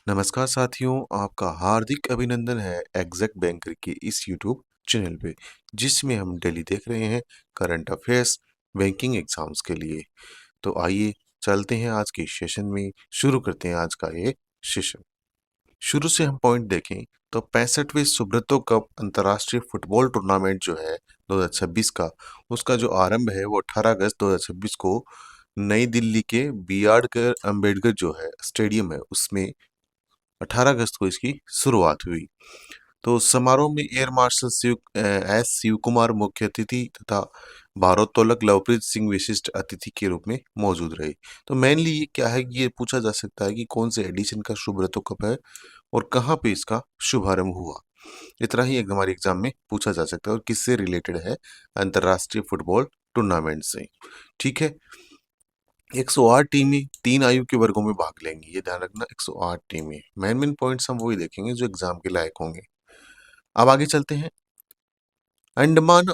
नमस्कार साथियों, आपका हार्दिक अभिनंदन है एग्जैक्ट बैंकर के इस यूट्यूब चैनल पे, जिसमें हम डेली देख रहे हैं करंट अफेयर्स बैंकिंग एग्जाम्स के लिए। तो आइए चलते हैं आज के सेशन में, शुरू करते हैं आज का ये सेशन। शुरू से हम पॉइंट देखें तो 65वें सुब्रतो कप अंतर्राष्ट्रीय फुटबॉल टूर्नामेंट जो है 2026 का, उसका जो आरंभ है वो 18 अगस्त 2026 को नई दिल्ली के बी आर अम्बेडकर जो है स्टेडियम है उसमें 18 अगस्त को इसकी शुरुआत हुई। तो समारोह में air marshal S Shiv Kumar मुख्य अतिथि तथा भारोत्तोलक लवप्रीत सिंह विशिष्ट अतिथि के रूप में मौजूद रहे। तो मेनली ये क्या है कि ये पूछा जा सकता है कि कौन से एडिशन का सुब्रतो कप है और कहाँ पे इसका शुभारंभ हुआ। इतना ही एक हमारे एग्जाम में पूछा जा सकता है और किससे रिलेटेड है, अंतरराष्ट्रीय फुटबॉल टूर्नामेंट से। ठीक है, 108 टीमें 3 आयु के वर्गों में भाग लेंगी, ये ध्यान रखना। 108 टीमें, मेन पॉइंट्स हम वही देखेंगे जो एग्जाम के लायक होंगे। अब आगे चलते हैं। अंडमान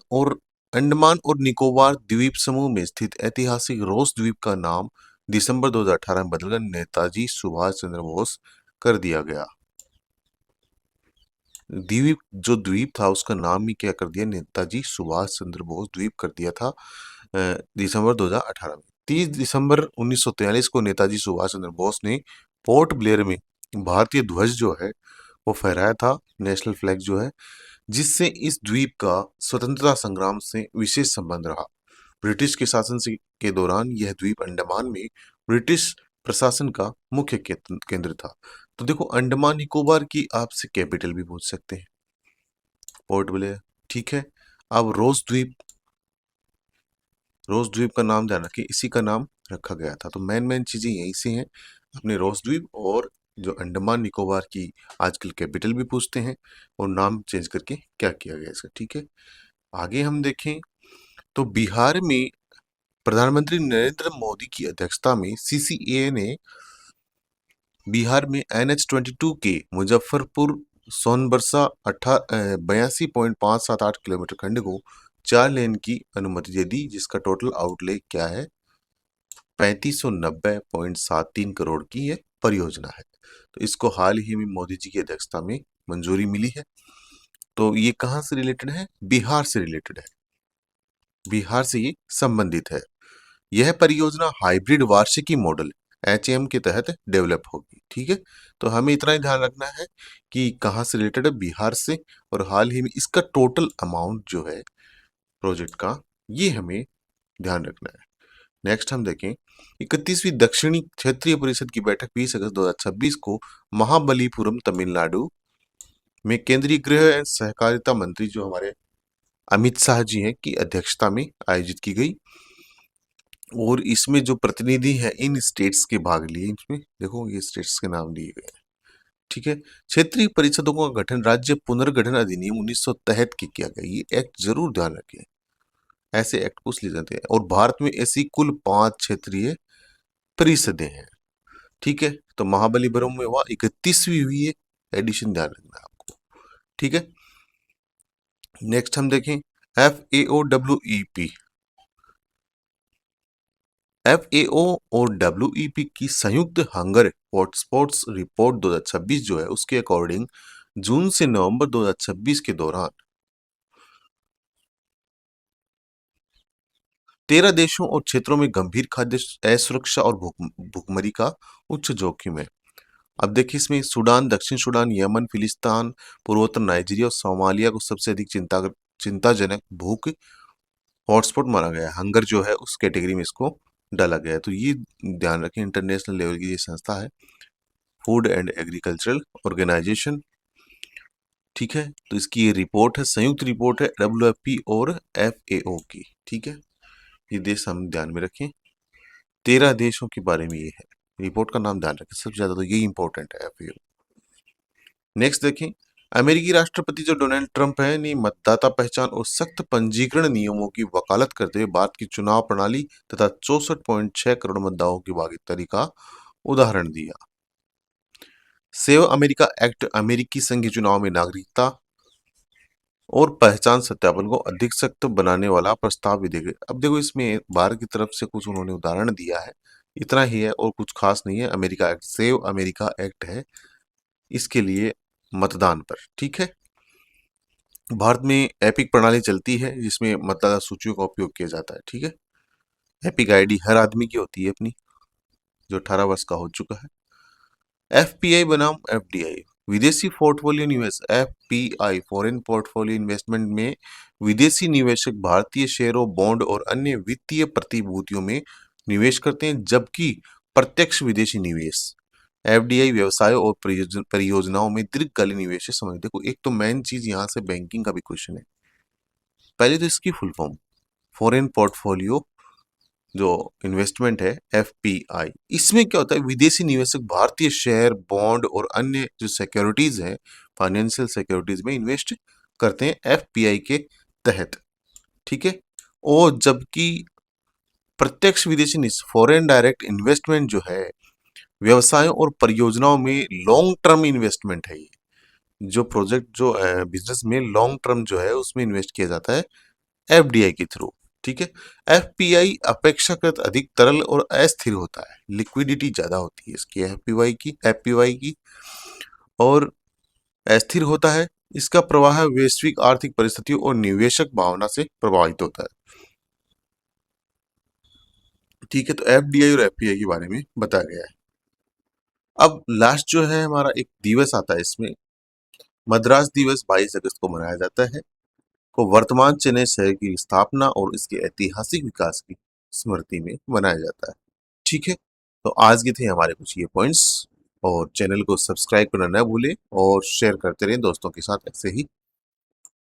और निकोबार द्वीप समूह में स्थित ऐतिहासिक रोस द्वीप का नाम दिसंबर 2018 में बदलकर नेताजी सुभाष चंद्र बोस कर दिया गया। द्वीप था उसका नाम ही क्या कर दिया, नेताजी सुभाष चंद्र बोस द्वीप कर दिया था दिसंबर 2018 में। 30 दिसंबर 1943 को नेताजी सुभाष चंद्र बोस ने पोर्ट ब्लेयर में भारतीय ध्वज जो है वो फहराया था, नेशनल फ्लैग जो है, जिससे इस द्वीप का स्वतंत्रता संग्राम से विशेष संबंध रहा। ब्रिटिश के शासन के दौरान यह द्वीप अंडमान में ब्रिटिश प्रशासन का मुख्य केंद्र था। तो देखो, अंडमान निकोबार की आपसे कैपिटल भी पूछ सकते हैं, पोर्ट ब्लेयर। ठीक है, अब रोज द्वीप का नाम ध्यान रखिए, इसी का नाम रखा गया था। तो मेन चीजें यहीं से हैं, अपने रोज द्वीप और जो अंडमान निकोबार की आजकल कैपिटल भी पूछते हैं और नाम चेंज करके क्या किया गया इसका। ठीक है, आगे हम देखें तो बिहार में प्रधानमंत्री नरेंद्र मोदी की अध्यक्षता में सीसीए ने बिहार में NH-22 के मुजफ्फरपुर सोनबरसा 82.578 किलोमीटर खंड को 4 लेन की अनुमति दे दी, जिसका टोटल आउटले क्या है, 3590.73 करोड़ की ये परियोजना है। तो इसको हाल ही में मोदी जी की अध्यक्षता में मंजूरी मिली है। तो ये कहाँ से रिलेटेड है, बिहार से रिलेटेड है, बिहार से ये संबंधित है। यह परियोजना हाइब्रिड वार्षिकी मॉडल HAM के तहत डेवलप होगी। ठीक है, तो हमें इतना ही ध्यान रखना है कि कहाँ से रिलेटेड है, बिहार से, और हाल ही में इसका टोटल अमाउंट जो है प्रोजेक्ट का, ये हमें ध्यान रखना है। नेक्स्ट हम देखें, 31वीं दक्षिणी क्षेत्रीय परिषद की बैठक 20 अगस्त 2026 को महाबलीपुरम तमिलनाडु में केंद्रीय गृह एवं सहकारिता मंत्री जो हमारे अमित शाह जी हैं की अध्यक्षता में आयोजित की गई। और इसमें जो प्रतिनिधि हैं इन स्टेट्स के भाग लिए, इसमें देखो ये स्टेट्स के नाम दिए गए हैं। ठीक है, क्षेत्रीय परिषदों का गठन राज्य पुनर्गठन अधिनियम 1963 के किया गया। ये एक्ट जरूर ध्यान रखें, ऐसे एक्ट पूछ लिए जाते हैं। और भारत में ऐसी कुल 5 क्षेत्रीय परिषदें हैं। ठीक है, तो महाबलीपुरम में हुआ 31वीं हुई है एडिशन, ध्यान रखना है आपको। ठीक है, नेक्स्ट हम देखें FAO और WEP की संयुक्त हंगर हॉटस्पॉट्स रिपोर्ट 2026 जो है उसके अकॉर्डिंग जून से नवंबर 2026 के दौरान 13 देशों और क्षेत्रों में गंभीर खाद्य असुरक्षा और भूखमरी का उच्च जोखिम है। अब देखिए, इसमें सूडान, दक्षिण सूडान, यमन, फिलिस्तीन, पूर्वोत्तर नाइजीरिया और सोमालिया को सबसे अधिक चिंताजनक भूख हॉटस्पॉट माना गया है। हंगर जो है उस कैटेगरी में इसको डाला गया है। तो ये ध्यान रखें, इंटरनेशनल लेवल की ये संस्था है, फूड एंड एग्रीकल्चरल ऑर्गेनाइजेशन। ठीक है, तो इसकी ये रिपोर्ट है, संयुक्त रिपोर्ट है WFP और FAO की। ठीक है, ये देश हम ध्यान में रखें, 13 देशों के बारे में ये है, रिपोर्ट का नाम ध्यान रखें, सबसे ज्यादा तो यही इंपॉर्टेंट है FAO। नेक्स्ट देखें, अमेरिकी राष्ट्रपति जो डोनाल्ड ट्रंप है ने मतदाता पहचान और सख्त पंजीकरण नियमों की वकालत करते हुए भारत की चुनाव प्रणाली तथा 64.6 करोड़ मतदाताओं की भागीदारी का उदाहरण दिया। सेव अमेरिका एक्ट अमेरिकी संघीय चुनाव में नागरिकता और पहचान सत्यापन को अधिक सख्त बनाने वाला प्रस्ताव विधेयक। अब देखो, इसमें भारत की तरफ से कुछ उन्होंने उदाहरण दिया है, इतना ही है और कुछ खास नहीं है। America act, save America act है, इसके लिए मतदान पर। ठीक है, भारत में एपिक प्रणाली चलती है जिसमें मतदाता सूचियों का उपयोग किया जाता है। ठीक है, एपिक आईडी हर आदमी की होती है अपनी, जो 18 वर्ष का हो चुका है। एफपीआई बनाम एफडीआई, विदेशी पोर्टफोलियो निवेश। एफपीआई फॉरेन पोर्टफोलियो इन्वेस्टमेंट में विदेशी निवेशक भारतीय शेयरों, बॉन्ड और अन्य वित्तीय प्रतिभूतियों में निवेश करते हैं, जबकि प्रत्यक्ष विदेशी निवेश एफडीआई व्यवसायों और परियोजनाओं में दीर्घकालीन निवेश से संबंधित। देखो, एक तो मेन चीज यहां से बैंकिंग का भी क्वेश्चन है। पहले तो इसकी फुल फॉर्म, फॉरेन पोर्टफोलियो जो इन्वेस्टमेंट है एफपीआई, इसमें क्या होता है, विदेशी निवेशक भारतीय शेयर, बॉन्ड और अन्य जो सिक्योरिटीज हैं, फाइनेंशियल सिक्योरिटीज में इन्वेस्ट करते हैं एफपीआई के तहत। ठीक है, और जबकि प्रत्यक्ष विदेशी फॉरेन डायरेक्ट इन्वेस्टमेंट जो है व्यवसायों और परियोजनाओं में लॉन्ग टर्म इन्वेस्टमेंट है। ये जो प्रोजेक्ट जो बिजनेस में लॉन्ग टर्म जो है उसमें इन्वेस्ट किया जाता है एफडीआई के थ्रू। ठीक है, एफपीआई अपेक्षाकृत अधिक तरल और अस्थिर होता है, लिक्विडिटी ज्यादा होती है इसकी एफपीआई की और अस्थिर होता है। इसका प्रवाह वैश्विक आर्थिक परिस्थितियों और निवेशक भावना से प्रभावित होता है। ठीक है, तो एफडीआई और एफपीआई के बारे में बताया गया है। अब लास्ट जो है हमारा एक दिवस आता है इसमें, मद्रास दिवस 22 अगस्त को मनाया जाता है, को वर्तमान चेन्नई शहर की स्थापना और इसके ऐतिहासिक विकास की स्मृति में मनाया जाता है। ठीक है, तो आज के थे हमारे कुछ ये पॉइंट्स, और चैनल को सब्सक्राइब करना न भूलें और शेयर करते रहें दोस्तों के साथ ऐसे ही